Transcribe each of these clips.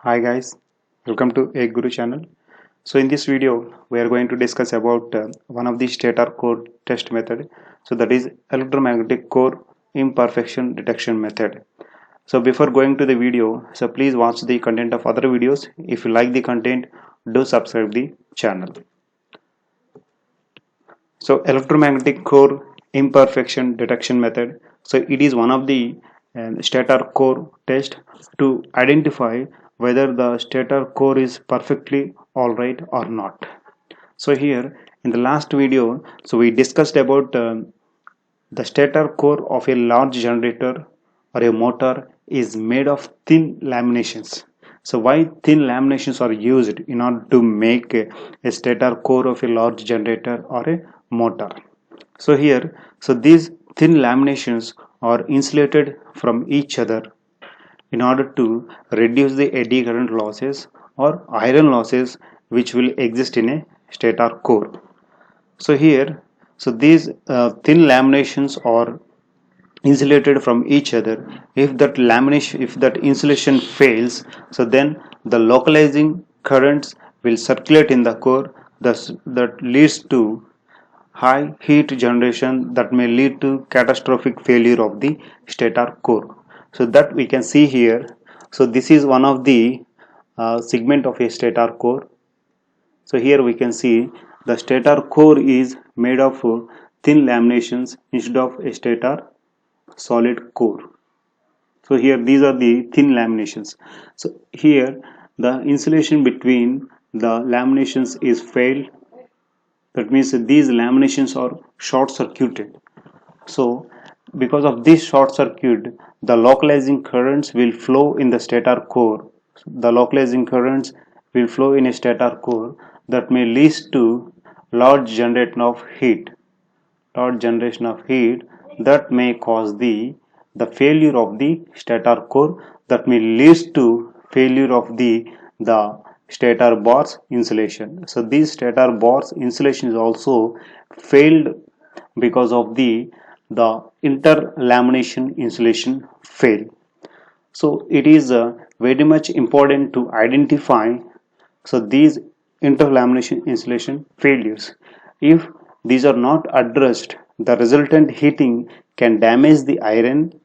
Hi guys, welcome to Egg Guru channel. So in this video, we are going to discuss about one of the stator core test method. So that is electromagnetic core imperfection detection method. So before going to the video, so please watch the content of other videos. If you like the content, do subscribe the channel. So electromagnetic core imperfection detection method. So it is one of the stator core test to identify whether the stator core is perfectly alright or not. So here in the last video, so we discussed about the stator core of a large generator or a motor is made of thin laminations. So why thin laminations are used in order to make a stator core of a large generator or a motor? So here, so these thin laminations are insulated from each other in order to reduce the eddy current losses or iron losses which will exist in a stator core. So here, so these thin laminations are insulated from each other. If that lamination, if that insulation fails, so then the localizing currents will circulate in the core, thus that leads to high heat generation that may lead to catastrophic failure of the stator core. So that we can see here. So this is one of the segment of a stator core. So here we can see the stator core is made of thin laminations instead of a stator solid core. So here these are the thin laminations. So here the insulation between the laminations is failed. That means that these laminations are short circuited. So because of this short circuit, the localizing currents will flow in the stator core. The localizing currents will flow in a stator core that may lead to large generation of heat. Large generation of heat that may cause the failure of the stator core that may lead to failure of the stator bars insulation. So these stator bars insulation is also failed because of the interlamination insulation fail. So it is very much important to identify so these interlamination insulation failures. If these are not addressed, the resultant heating can damage the iron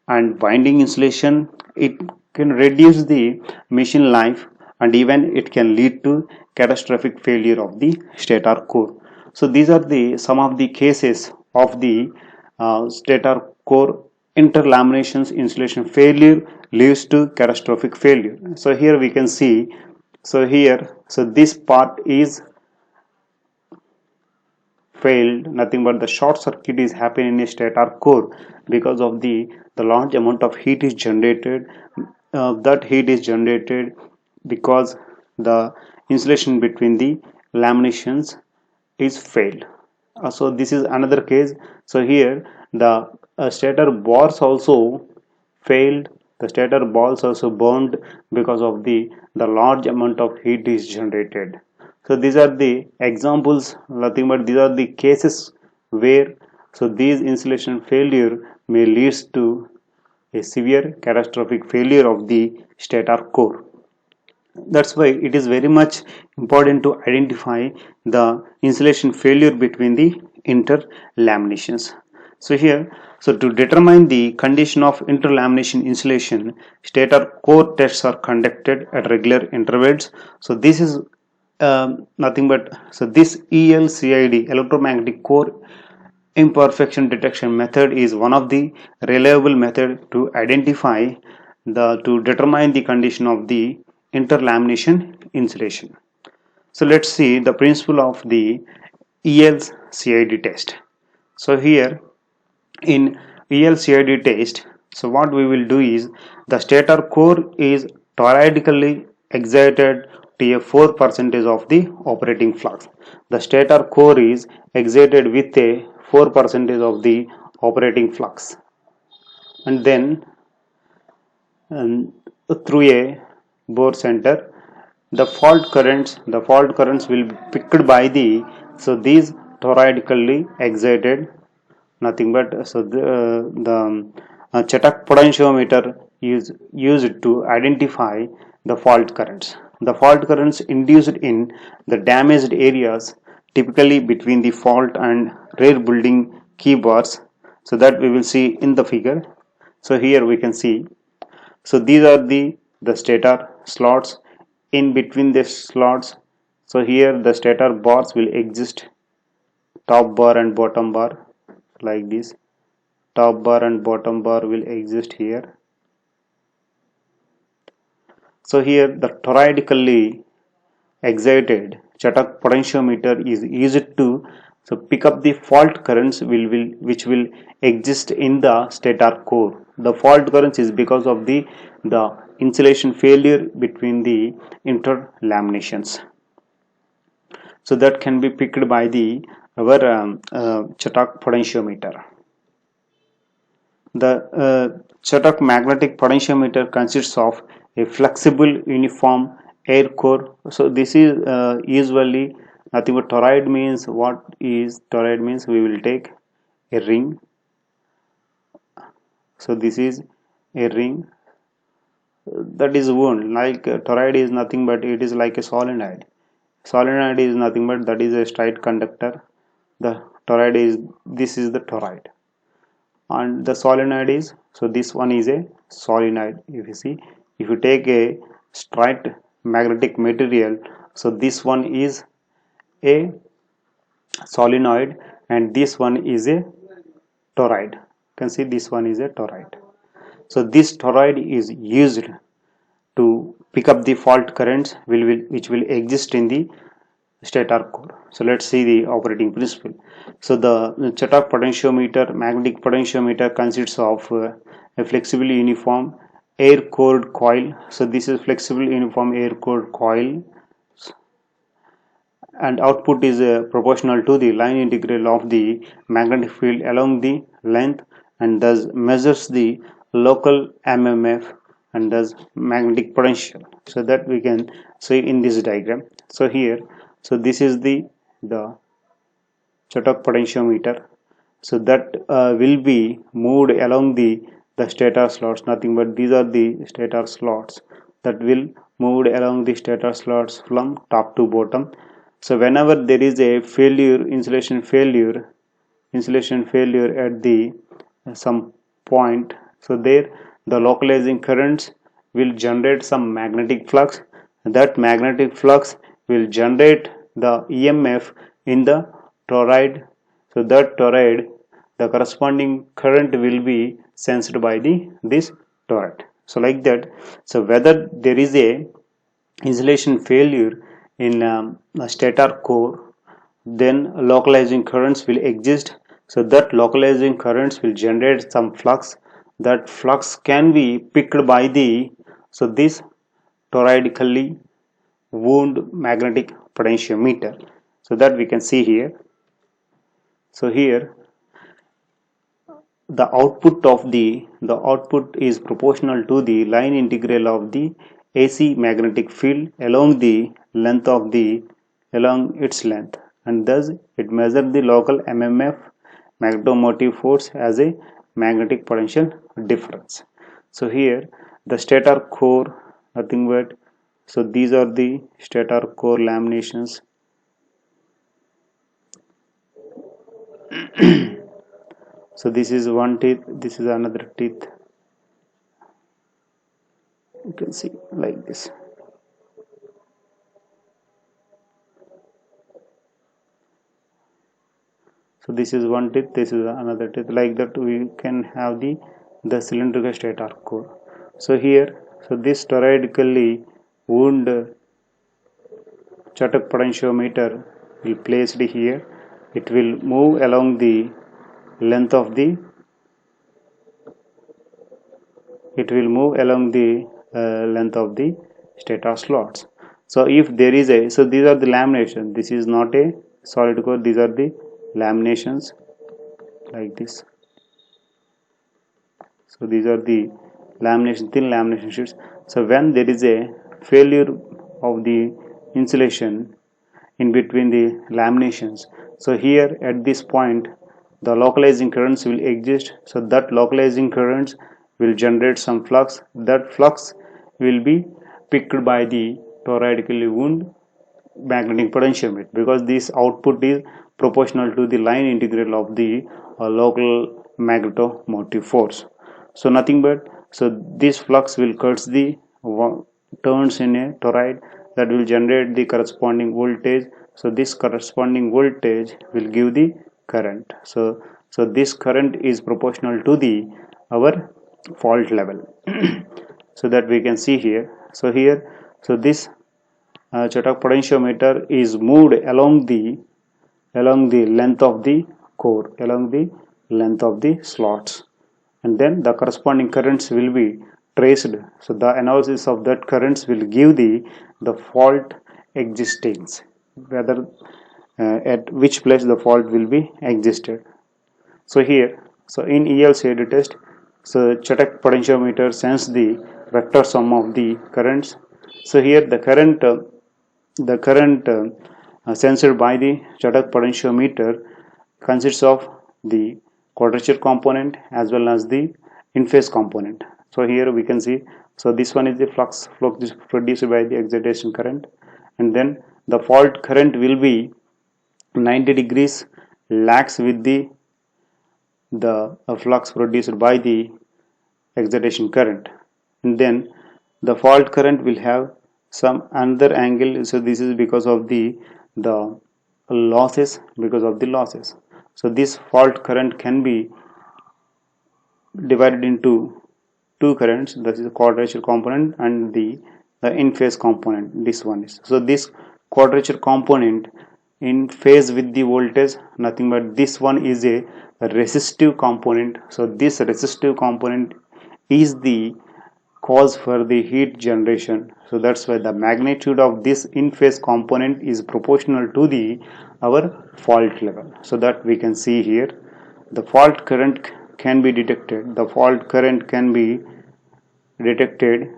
and winding insulation. It can reduce the machine life and even it can lead to catastrophic failure of the stator core. So these are the some of the cases of the stator core interlaminations insulation failure leads to catastrophic failure. So here we can see, so here, so this part is failed, nothing but the short circuit is happening in a stator core because of the large amount of heat is generated. That heat is generated because the insulation between the laminations is failed. So this is another case. So here the stator bars also failed. The stator balls also burned because of the large amount of heat is generated. So these are the examples, nothing but these are the cases where so these insulation failure may lead to a severe catastrophic failure of the stator core. That's why it is very much important to identify the insulation failure between the interlaminations. So here, so to determine the condition of interlamination insulation, stator core tests are conducted at regular intervals. So this is nothing but, so this ELCID electromagnetic core imperfection detection method is one of the reliable method to identify to determine the condition of the interlamination insulation. So let's see the principle of the ELCID test. So here in ELCID test, so what we will do is the stator core is toroidally excited to a 4% of the operating flux. The stator core is excited with a 4% of the operating flux, and then um, through a bore center the fault currents will be picked by so these toroidally excited, nothing but so the Chatak potentiometer is used to identify the fault currents. The fault currents induced in the damaged areas, typically between the fault and rear building key bars, so that we will see in the figure. So here we can see, so these are the stator slots. In between the slots, so here the stator bars will exist, top bar and bottom bar, like this. Top bar and bottom bar will exist here. So here the toroidally excited Chatak potentiometer is used to pick up the fault currents which will exist in the stator core. The fault currents is because of the insulation failure between the interlaminations. So that can be picked by the our Chatak potentiometer. The Chatak magnetic potentiometer consists of a flexible uniform air core. So this is usually nothing but toroid means. What is toroid means? We will take a ring. So this is a ring that is wound. Like toroid is nothing but it is like a solenoid. Solenoid is nothing but that is a straight conductor. The toroid is, this is the toroid, and the solenoid is, so this one is a solenoid. If you see, if you take a straight magnetic material, so this one is a solenoid and this one is a toroid. You can see this one is a toroid. So this toroid is used to pick up the fault currents which will exist in the stator core. So let's see the operating principle. So the Chatak potentiometer, magnetic potentiometer consists of a flexible uniform air cored coil. So this is flexible uniform air cored coil, and output is proportional to the line integral of the magnetic field along the length, and thus measures the local MMF and thus magnetic potential. So that we can see in this diagram. So here, so this is the Chatak potentiometer. So that will be moved along the stator slots. Nothing but these are the stator slots that will moved along the stator slots from top to bottom. So whenever there is a failure, insulation failure at the some point, so there the localizing currents will generate some magnetic flux. That magnetic flux will generate the EMF in the toroid. So that toroid, the corresponding current will be sensed by this toroid. So like that. So whether there is a insulation failure in a stator core, then localizing currents will exist. So that localizing currents will generate some flux. That flux can be picked by this toroidally wound magnetic potentiometer. So that we can see here. So here the output is proportional to the line integral of the AC magnetic field along the length of along its length, and thus it measures the local MMF magnetomotive force as a magnetic potential difference. So here the stator core, nothing but, so these are the stator core laminations. So this is one teeth, this is another teeth. You can see like this. So this is one teeth, this is another teeth. Like that we can have the cylindrical stator core. So here, so this toroidally wound Chatak potentiometer will placed here. It will move along the length of the length of the stator slots. So if there is a, so these are the lamination, this is not a solid core, these are the laminations like this. So these are the lamination, thin lamination sheets. So when there is a failure of the insulation in between the laminations, so here at this point the localizing currents will exist. So that localizing currents will generate some flux. That flux will be picked by the toroidally wound magnetic potentiometer, because this output is proportional to the line integral of the local magnetomotive force. So nothing but, so this flux will cuts the turns in a toroid, that will generate the corresponding voltage. So this corresponding voltage will give the current. So this current is proportional to the our fault level. So that we can see here. So here, so this Chatak potentiometer is moved along the length of the core, along the length of the slots, and then the corresponding currents will be traced. So the analysis of that currents will give the fault existence, whether at which place the fault will be existed. So here, so in ELCAD test, so Chatak potentiometer sends the vector sum of the currents. So here the current sensed by the Chatak potentiometer consists of the quadrature component as well as the in-phase component. So here we can see, so this one is the flux produced by the excitation current, and then the fault current will be 90 degrees lags with the flux produced by the excitation current, and then the fault current will have some another angle. So this is because of the losses, because of the losses. So this fault current can be divided into two currents, that is the quadrature component and the in phase component. This one is, so this quadrature component in phase with the voltage, nothing but this one is a resistive component. So this resistive component is the cause for the heat generation. So that's why the magnitude of this in phase component is proportional to the our fault level. So that we can see here, the fault current can be detected, the fault current can be detected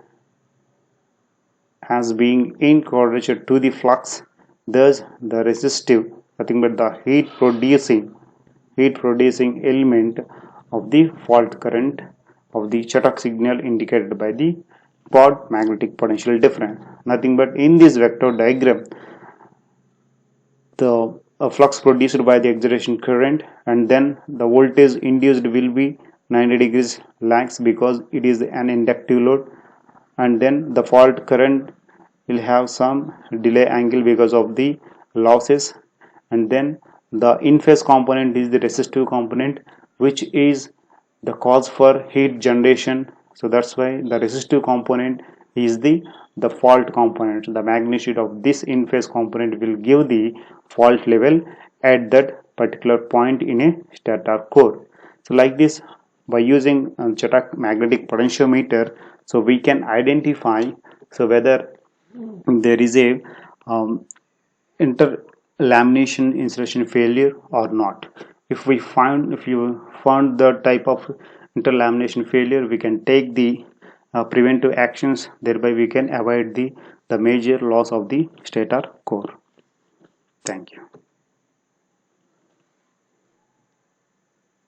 as being in quadrature to the flux. Thus the resistive, nothing but the heat producing element of the fault current of the Chatak signal indicated by the pod magnetic potential difference. Nothing but in this vector diagram, the flux produced by the excitation current, and then the voltage induced will be 90 degrees lags because it is an inductive load, and then the fault current will have some delay angle because of the losses, and then the in phase component is the resistive component, which is the cause for heat generation. So that's why the resistive component is the fault component. The magnitude of this in phase component will give the fault level at that particular point in a stator core. So like this, by using Chatak magnetic potentiometer, so we can identify so whether there is a interlamination insulation failure or not. If you found the type of interlamination failure, we can take the preventive actions, thereby we can avoid the major loss of the stator core. Thank you.